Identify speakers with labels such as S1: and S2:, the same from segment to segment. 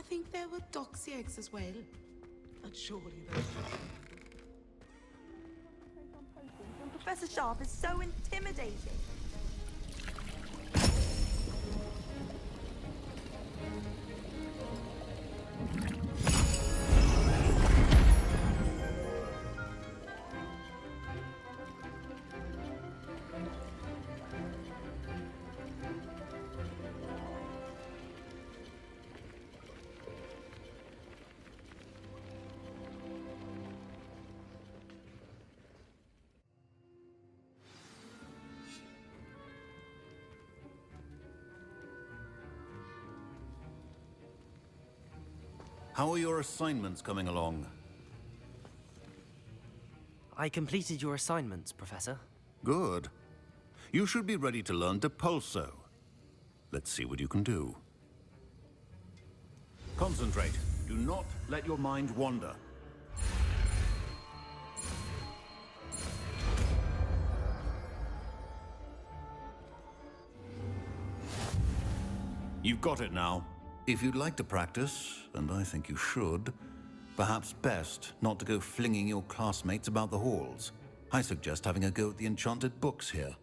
S1: think there were doxy eggs as well. But surely those...
S2: Professor Sharp is so intimidating.
S3: How are your assignments coming along?
S4: I completed your assignments, Professor.
S3: Good. You should be ready to learn Depulso. Let's see what you can do. Concentrate. Do not let your mind wander. You've got it now. If you'd like to practice, and I think you should, perhaps best not to go flinging your classmates about the halls. I suggest having a go at the enchanted books here.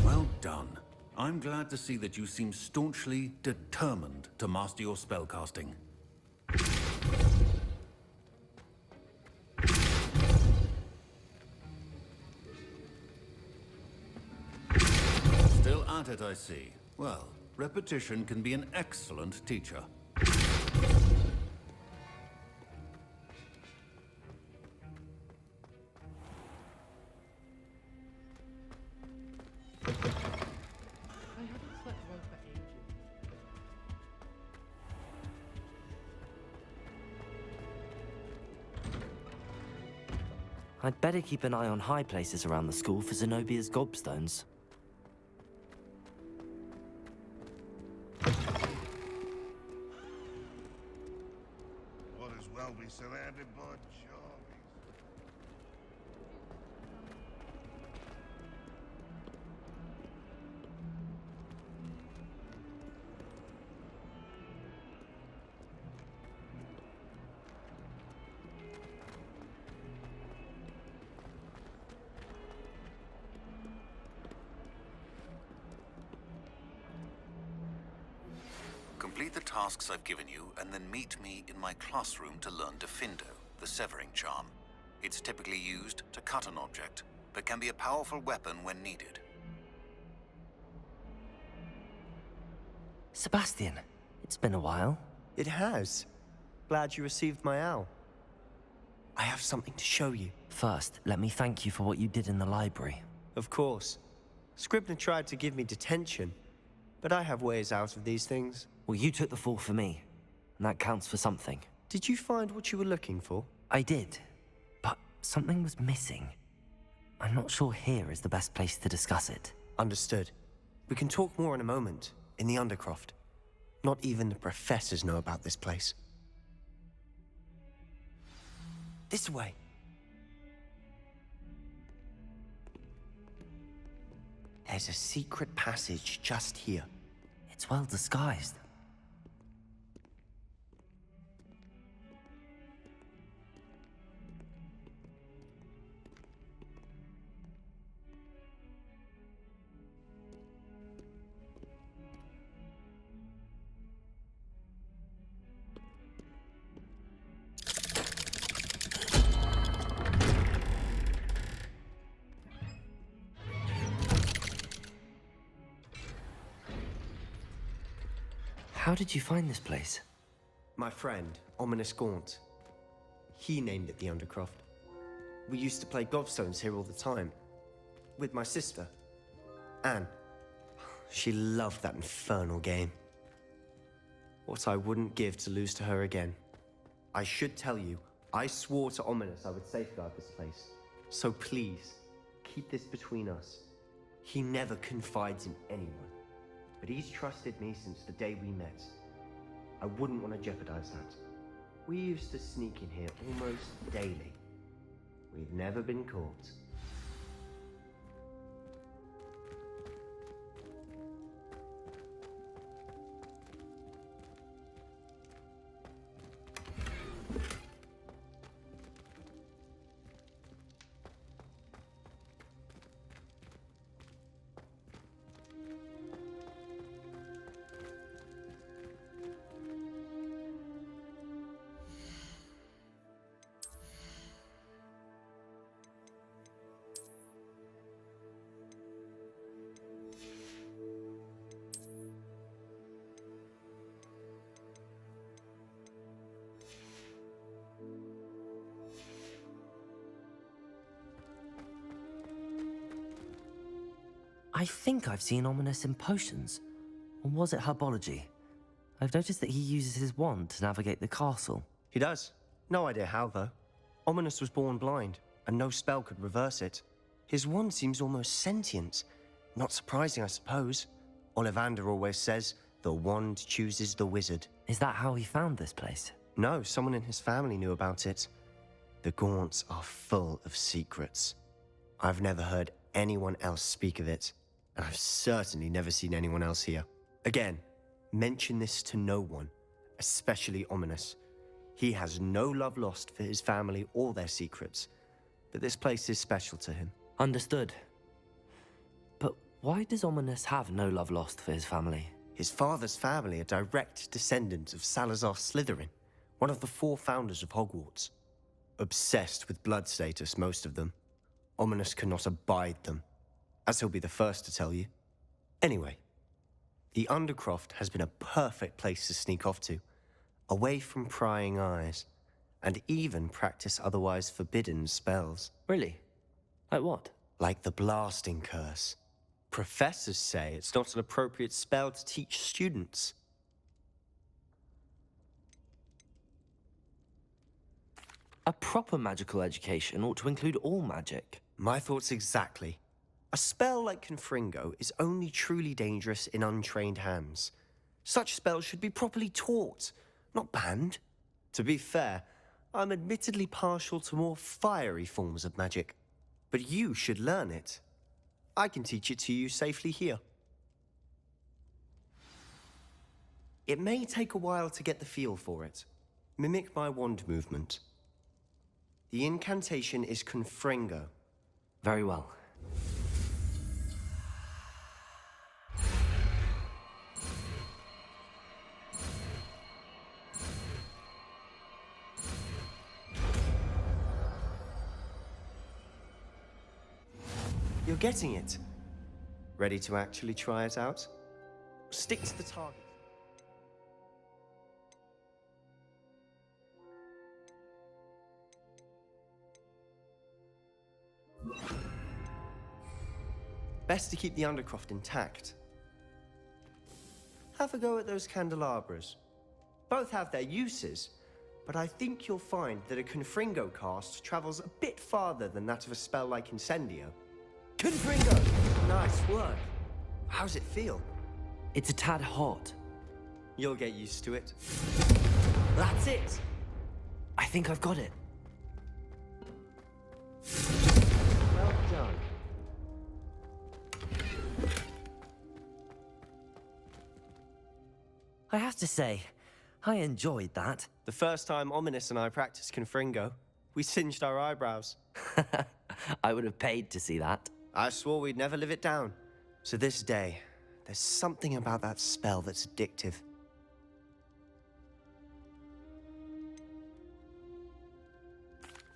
S3: Well done. I'm glad to see that you seem staunchly determined to master your spellcasting. Still at it, I see. Well, repetition can be an excellent teacher.
S4: I'd better keep an eye on high places around the school for Zenobia's gobstones.
S5: All as well be surrounded by charmies.
S3: Complete the tasks I've given you, and then meet me in my classroom to learn Defindo, the severing charm. It's typically used to cut an object, but can be a powerful weapon when needed.
S4: Sebastian, it's been a while.
S6: It has. Glad you received my owl. I have something to show you.
S4: First, let me thank you for what you did in the library.
S6: Of course. Scribner tried to give me detention, but I have ways out of these things.
S4: Well, you took the fall for me, and that counts for something.
S6: Did you find what you were looking for?
S4: I did, but something was missing. I'm not sure here is the best place to discuss it.
S6: Understood. We can talk more in a moment, in the Undercroft. Not even the professors know about this place. This way. There's a secret passage just here.
S4: It's well disguised. How did you find this place?
S6: My friend, Ominous Gaunt. He named it the Undercroft. We used to play gobstones here all the time. With my sister, Anne. She loved that infernal game. What I wouldn't give to lose to her again. I should tell you, I swore to Ominous I would safeguard this place. So please, keep this between us. He never confides in anyone, but he's trusted me since the day we met. I wouldn't want to jeopardize that. We used to sneak in here almost daily. We've never been caught.
S4: I think I've seen Ominous in potions. Or was it herbology? I've noticed that he uses his wand to navigate the castle.
S6: He does. No idea how, though. Ominous was born blind, and no spell could reverse it. His wand seems almost sentient. Not surprising, I suppose. Ollivander always says, the wand chooses the wizard.
S4: Is that how he found this place?
S6: No, someone in his family knew about it. The Gaunts are full of secrets. I've never heard anyone else speak of it, and I've certainly never seen anyone else here. Again, mention this to no one, especially Ominous. He has no love lost for his family or their secrets, but this place is special to him.
S4: Understood. But why does Ominous have no love lost for his family?
S6: His father's family are direct descendants of Salazar Slytherin, one of the 4 founders of Hogwarts. Obsessed with blood status, most of them. Ominous cannot abide them, as he'll be the first to tell you. Anyway, the Undercroft has been a perfect place to sneak off to, away from prying eyes, and even practice otherwise forbidden spells.
S4: Really? Like what?
S6: Like the Blasting Curse. Professors say it's not an appropriate spell to teach students.
S4: A proper magical education ought to include all magic.
S6: My thoughts exactly. A spell like Confringo is only truly dangerous in untrained hands. Such spells should be properly taught, not banned. To be fair, I'm admittedly partial to more fiery forms of magic, but you should learn it. I can teach it to you safely here. It may take a while to get the feel for it. Mimic my wand movement. The incantation is Confringo.
S4: Very well.
S6: You're getting it. Ready to actually try it out? Stick to the target. Best to keep the Undercroft intact. Have a go at those candelabras. Both have their uses, but I think you'll find that a Confringo cast travels a bit farther than that of a spell like Incendio. Confringo! Nice work. How's it feel?
S4: It's a tad hot.
S6: You'll get used to it. That's it!
S4: I think I've got it.
S6: Well done.
S4: I have to say, I enjoyed that.
S6: The first time Ominous and I practiced Confringo, we singed our eyebrows.
S4: I would have paid to see that.
S6: I swore we'd never live it down. To this day, there's something about that spell that's addictive.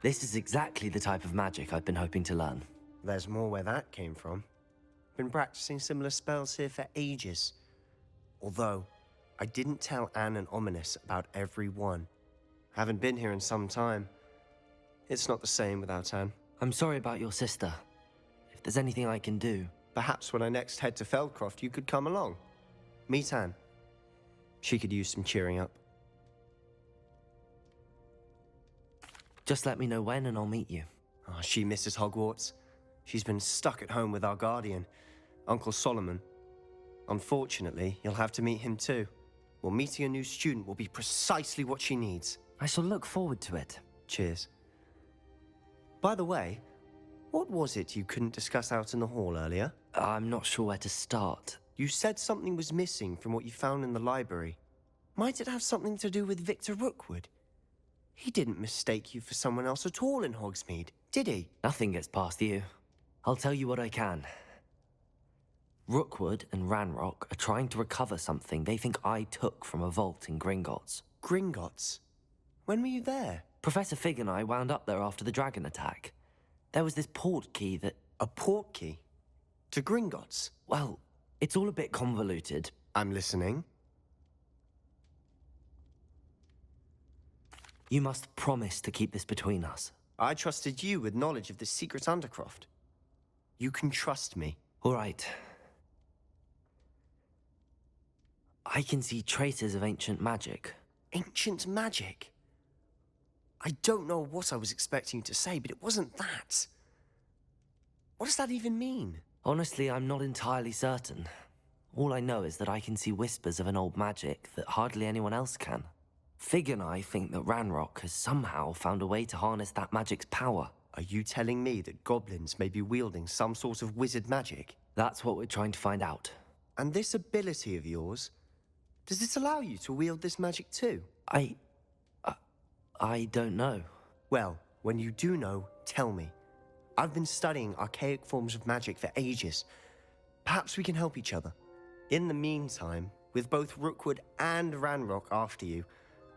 S4: This is exactly the type of magic I've been hoping to learn.
S6: There's more where that came from. Been practicing similar spells here for ages. Although, I didn't tell Anne and Ominous about every one. Haven't been here in some time. It's not the same without Anne.
S4: I'm sorry about your sister. If there's anything I can do...
S6: Perhaps when I next head to Feldcroft, you could come along. Meet Anne. She could use some cheering up.
S4: Just let me know when and I'll meet you.
S6: Oh, she misses Hogwarts. She's been stuck at home with our guardian, Uncle Solomon. Unfortunately, you'll have to meet him too. Well, meeting a new student will be precisely what she needs.
S4: I shall look forward to it.
S6: Cheers. By the way, what was it you couldn't discuss out in the hall earlier?
S4: I'm not sure where to start.
S6: You said something was missing from what you found in the library. Might it have something to do with Victor Rookwood? He didn't mistake you for someone else at all in Hogsmeade, did he?
S4: Nothing gets past you. I'll tell you what I can. Rookwood and Ranrock are trying to recover something they think I took from a vault in Gringotts.
S6: Gringotts? When were you there?
S4: Professor Fig and I wound up there after the dragon attack. There was this port key that...
S6: A port key? To Gringotts?
S4: Well, it's all a bit convoluted.
S6: I'm listening.
S4: You must promise to keep this between us.
S6: I trusted you with knowledge of this secret undercroft. You can trust me.
S4: All right. I can see traces of ancient magic.
S6: Ancient magic? I don't know what I was expecting you to say, but it wasn't that. What does that even mean?
S4: Honestly, I'm not entirely certain. All I know is that I can see whispers of an old magic that hardly anyone else can. Fig and I think that Ranrock has somehow found a way to harness that magic's power.
S6: Are you telling me that goblins may be wielding some sort of wizard magic?
S4: That's what we're trying to find out.
S6: And this ability of yours, does it allow you to wield this magic too?
S4: I don't know.
S6: Well, when you do know, tell me. I've been studying archaic forms of magic for ages. Perhaps we can help each other. In the meantime, with both Rookwood and Ranrock after you,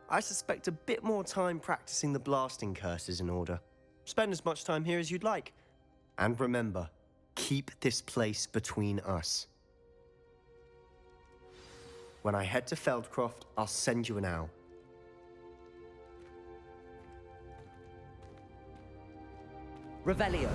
S6: I suspect a bit more time practicing the blasting curse is in order. Spend as much time here as you'd like. And remember, keep this place between us. When I head to Feldcroft, I'll send you an owl.
S4: Revelio.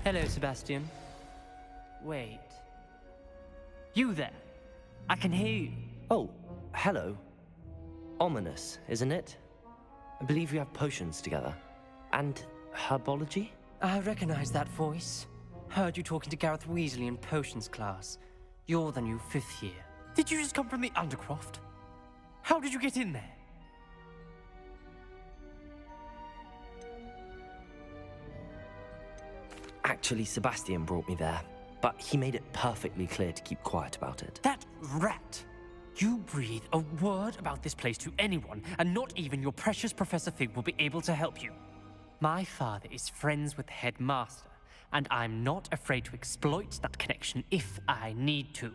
S7: Hello, Sebastian. Wait. You there? I can hear you.
S4: Oh, hello. Ominous, isn't it? I believe we have potions together. And herbology?
S7: I recognize that voice. Heard you talking to Gareth Weasley in potions class. You're the new 5th year. Did you just come from the Undercroft? How did you get in there?
S4: Actually, Sebastian brought me there, but he made it perfectly clear to keep quiet about it.
S7: That rat! You breathe a word about this place to anyone, and not even your precious Professor Fig will be able to help you. My father is friends with the headmaster, and I'm not afraid to exploit that connection if I need to.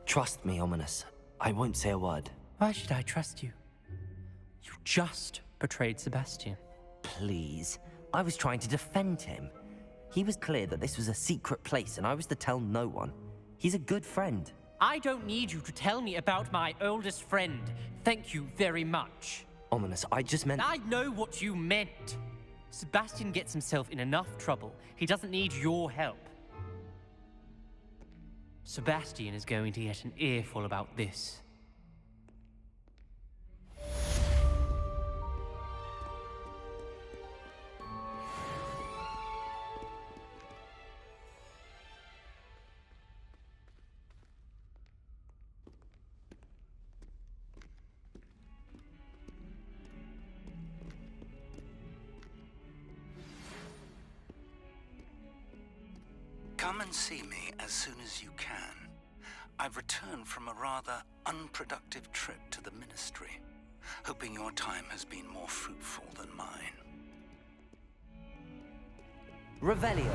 S4: Trust me, Ominous. I won't say a word.
S7: Why should I trust you? You just betrayed Sebastian.
S4: Please. I was trying to defend him. He was clear that this was a secret place and I was to tell no one. He's a good friend.
S7: I don't need you to tell me about my oldest friend. Thank you very much.
S4: Ominous, I just meant...
S7: I know what you meant. Sebastian gets himself in enough trouble. He doesn't need your help. Sebastian is going to get an earful about this.
S8: Come and see me as soon as you can. I've returned from a rather unproductive trip to the Ministry, hoping your time has been more fruitful than mine.
S4: Revelio.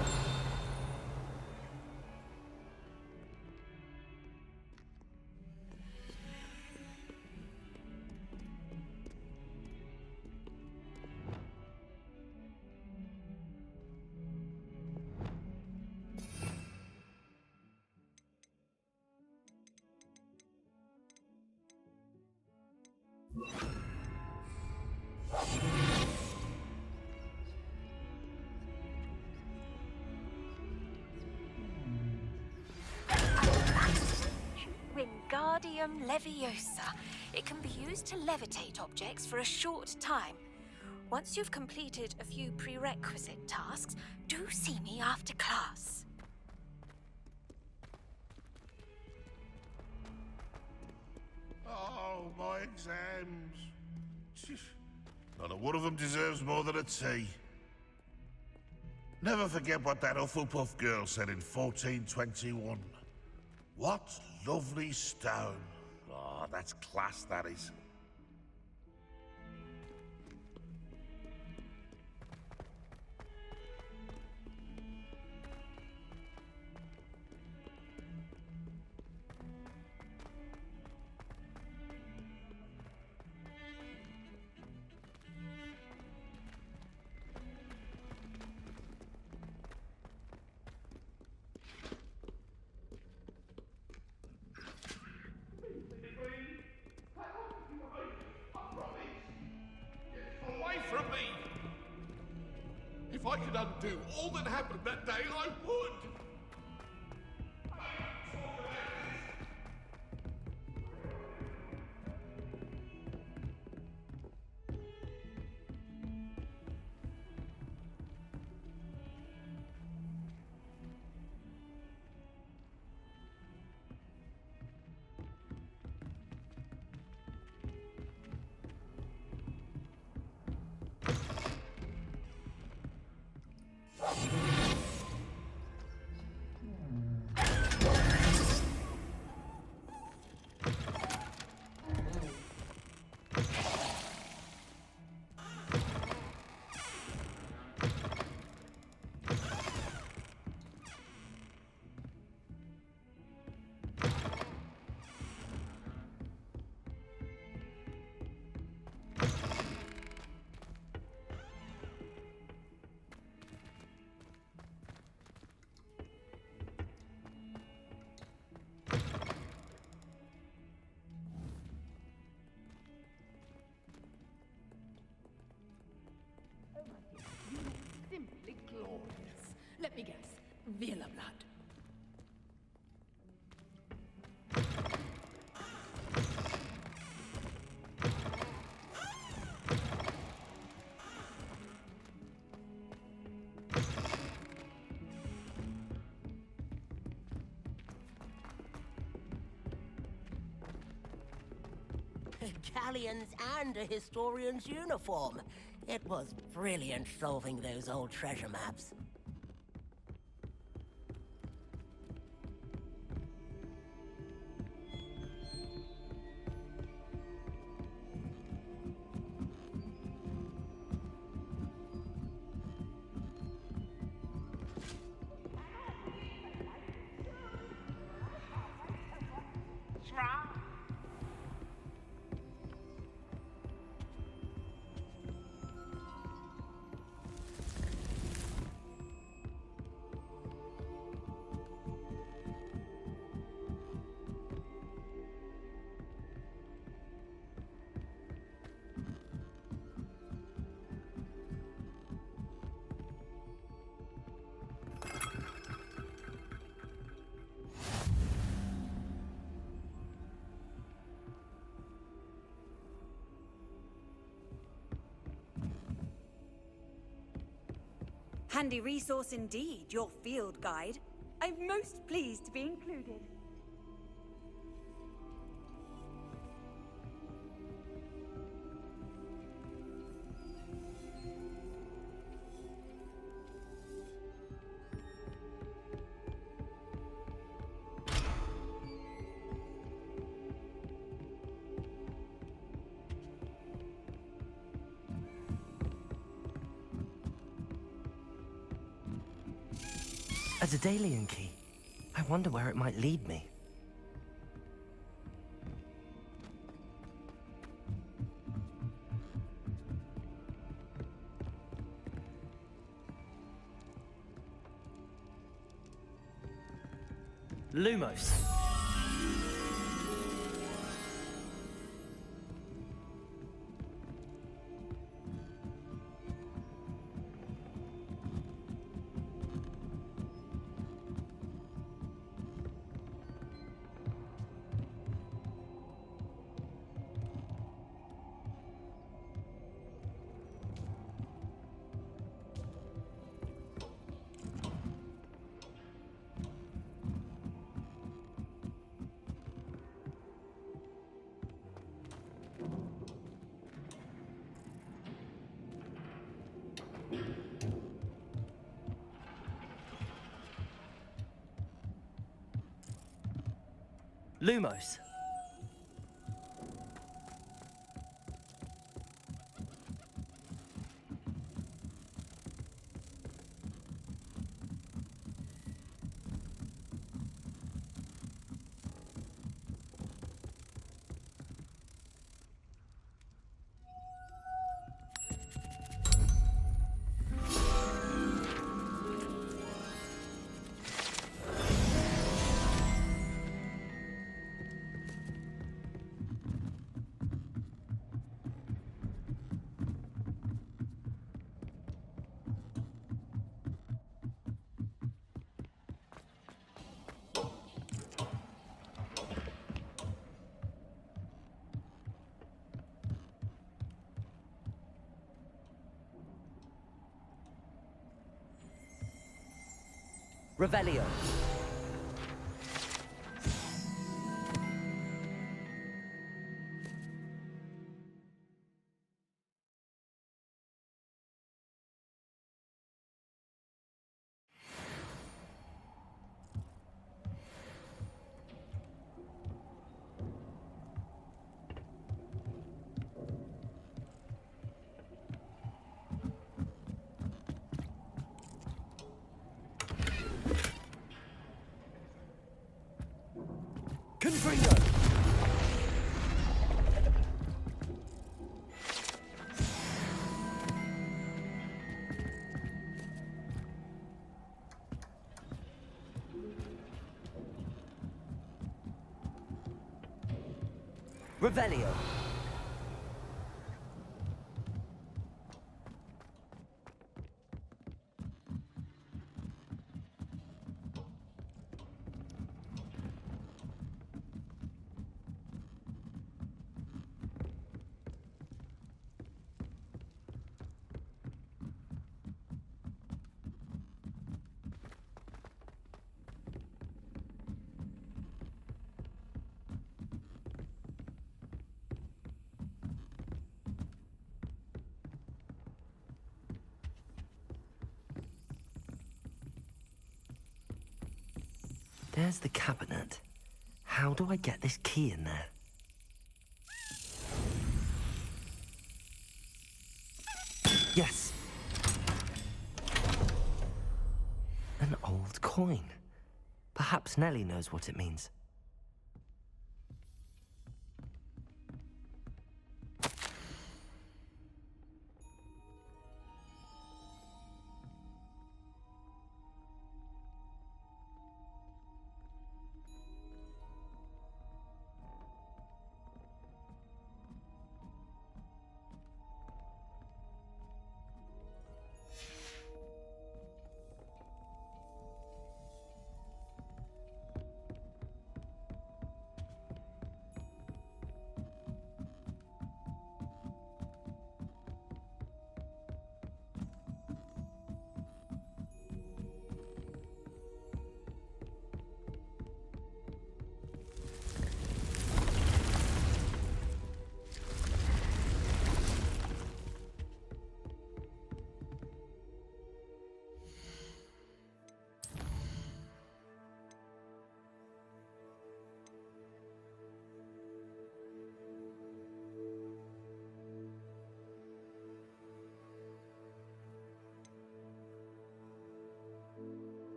S9: Wingardium Leviosa. It can be used to levitate objects for a short time. Once you've completed a few prerequisite tasks, do see me after class.
S5: Oh, my exams. Not a one of them deserves more than a tea. Never forget what that Hufflepuff girl said in 1421. What lovely stone. Oh, that's class, that is.
S10: Away from me! If I could undo all that happened that day, I would!
S1: Simply glorious. Let me guess. Villa blood.
S11: Galleons and a historian's uniform. It was brilliant solving those old treasure maps.
S2: Handy resource indeed, your field guide. I'm most pleased to be included.
S4: A Daedalian key. I wonder where it might lead me. Lumos. Lumos. Revelio. Confringo! Revelio. There's the cabinet. How do I get this key in there? Yes! An old coin. Perhaps Nellie knows what it means.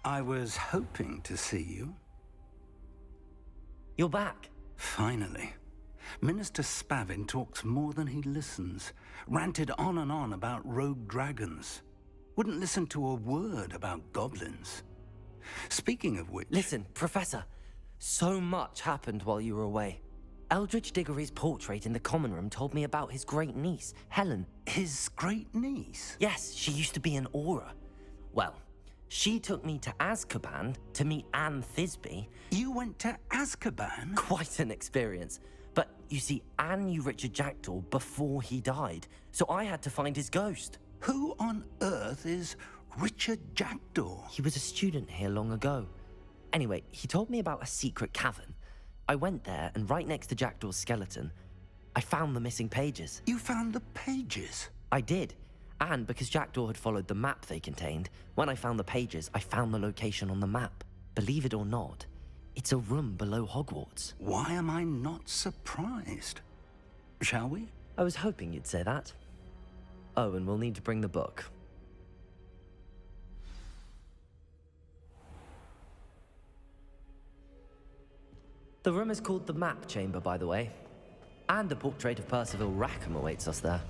S8: I was hoping to see you.
S4: You're back.
S8: Finally. Minister Spavin talks more than he listens. Ranted on and on about rogue dragons. Wouldn't listen to a word about goblins. Speaking of which...
S4: Listen, Professor. So much happened while you were away. Eldridge Diggory's portrait in the common room told me about his great niece, Helen.
S8: His great niece?
S4: Yes, she used to be an Auror. Well, she took me to Azkaban to meet Anne Thisbe.
S8: You went to Azkaban?
S4: Quite an experience. But you see, Anne knew Richard Jackdaw before he died, so I had to find his ghost.
S8: Who on earth is Richard Jackdaw?
S4: He was a student here long ago. Anyway, he told me about a secret cavern. I went there, and right next to Jackdaw's skeleton, I found the missing pages.
S8: You found the pages?
S4: I did. And because Jackdaw had followed the map they contained, when I found the pages, I found the location on the map. Believe it or not, it's a room below Hogwarts.
S8: Why am I not surprised? Shall we?
S4: I was hoping you'd say that. Oh, and we'll need to bring the book. The room is called the Map Chamber, by the way. And a portrait of Percival Rackham awaits us there.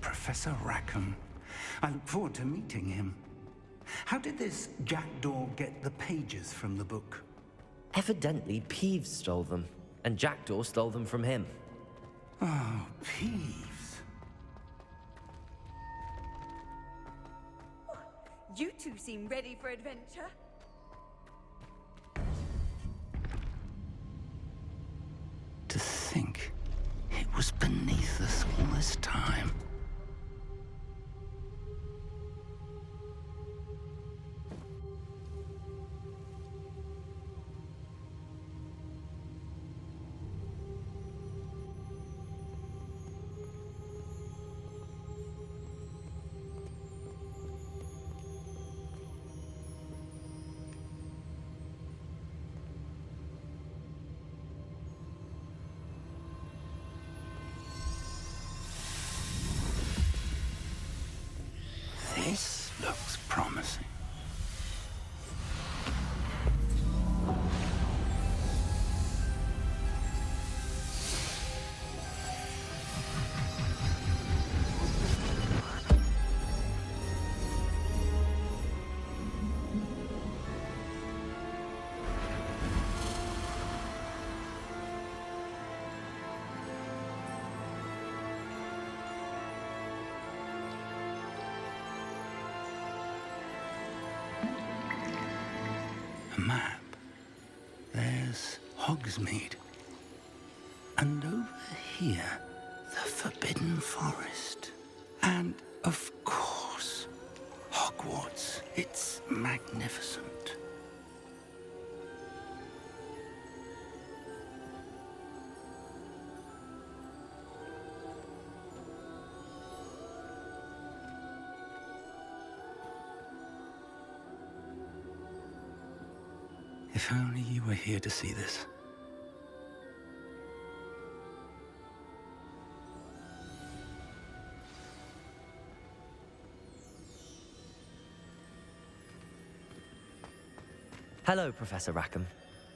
S8: Professor Rackham. I look forward to meeting him. How did this Jackdaw get the pages from the book?
S4: Evidently, Peeves stole them, and Jackdaw stole them from him.
S8: Oh, Peeves.
S2: You two seem ready for adventure.
S8: To think it was beneath us all this time. This looks promising. A map. There's Hogsmeade. And over here, the Forbidden Forest. And, of course, Hogwarts. It's magnificent. If only you were here to see this.
S4: Hello, Professor Rackham.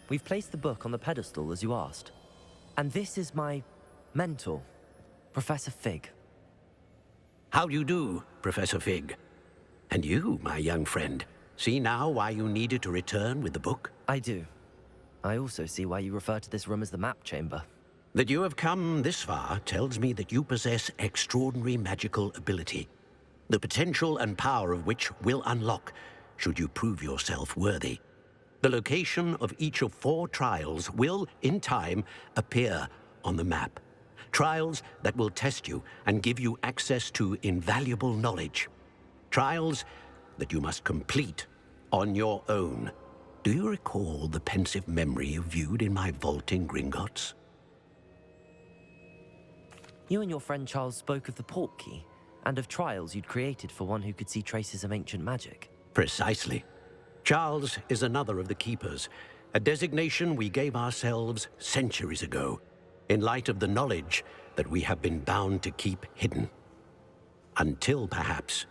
S4: We've placed the book on the pedestal as you asked. And this is my mentor, Professor Fig.
S12: How do you do, Professor Fig? And you, my young friend, see now why you needed to return with the book?
S4: I do. I also see why you refer to this room as the Map Chamber.
S12: That you have come this far tells me that you possess extraordinary magical ability, the potential and power of which will unlock should you prove yourself worthy. The location of each of 4 trials will, in time, appear on the map. Trials that will test you and give you access to invaluable knowledge. Trials that you must complete on your own. Do you recall the pensive memory you viewed in my vault in Gringotts?
S4: You and your friend Charles spoke of the Portkey, and of trials you'd created for one who could see traces of ancient magic.
S12: Precisely. Charles is another of the Keepers, a designation we gave ourselves centuries ago, in light of the knowledge that we have been bound to keep hidden. Until, perhaps,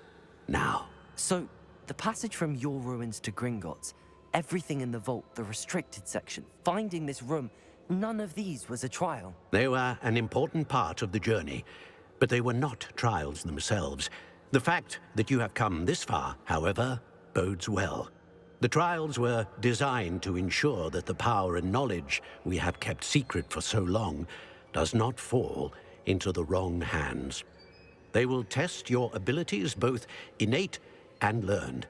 S12: now.
S4: So, the passage from your ruins to Gringotts, everything in the vault, the restricted section, finding this room, none of these was a trial.
S12: They were an important part of the journey, but they were not trials themselves. The fact that you have come this far, however, bodes well. The trials were designed to ensure that the power and knowledge we have kept secret for so long does not fall into the wrong hands. They will test your abilities, both innate and learned.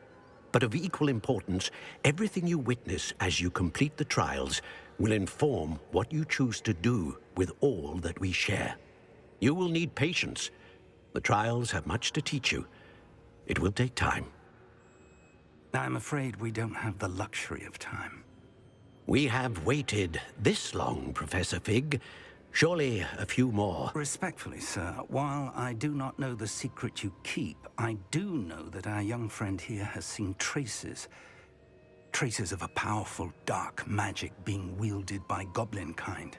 S12: But of equal importance, everything you witness as you complete the trials will inform what you choose to do with all that we share. You will need patience. The trials have much to teach you. It will take time.
S8: I'm afraid we don't have the luxury of time.
S12: We have waited this long, Professor Fig. Surely a few more.
S8: Respectfully, sir, while I do not know the secret you keep, I do know that our young friend here has seen traces of a powerful dark magic being wielded by goblin kind.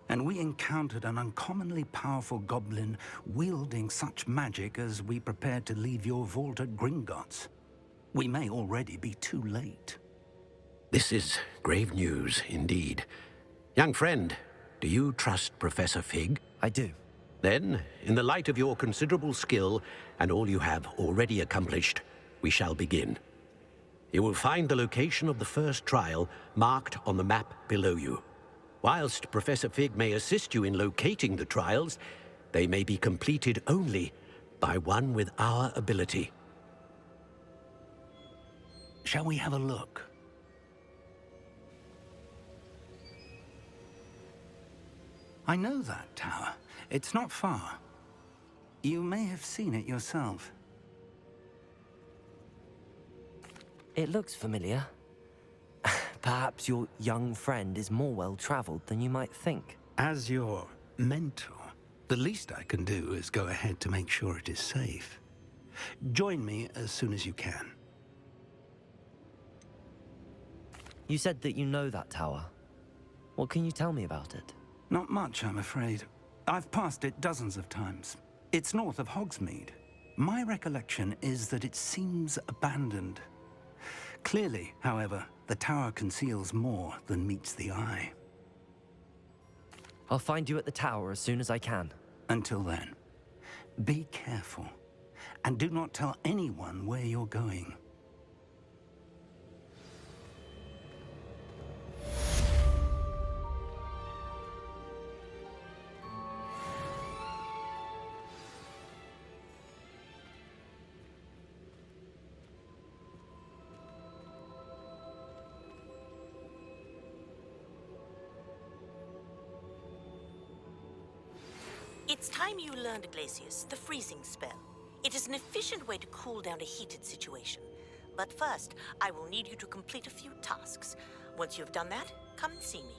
S8: And we encountered an uncommonly powerful goblin wielding such magic as we prepared to leave your vault at Gringotts. We may already be too late.
S12: This is grave news indeed. Young friend, do you trust Professor Fig?
S4: I do.
S12: Then, in the light of your considerable skill and all you have already accomplished, we shall begin. You will find the location of the first trial marked on the map below you. Whilst Professor Fig may assist you in locating the trials, they may be completed only by one with our ability.
S8: Shall we have a look? I know that tower. It's not far. You may have seen it yourself.
S4: It looks familiar. Perhaps your young friend is more well-traveled than you might think.
S8: As your mentor, the least I can do is go ahead to make sure it is safe. Join me as soon as you can.
S4: You said that you know that tower. What can you tell me about it?
S8: Not much, I'm afraid. I've passed it dozens of times. It's north of Hogsmeade. My recollection is that it seems abandoned. Clearly, however, the tower conceals more than meets the eye.
S4: I'll find you at the tower as soon as I can.
S8: Until then, be careful, and do not tell anyone where you're going.
S11: It's time you learned, Glacius, the freezing spell. It is an efficient way to cool down a heated situation. But first, I will need you to complete a few tasks. Once you've done that, come and see me.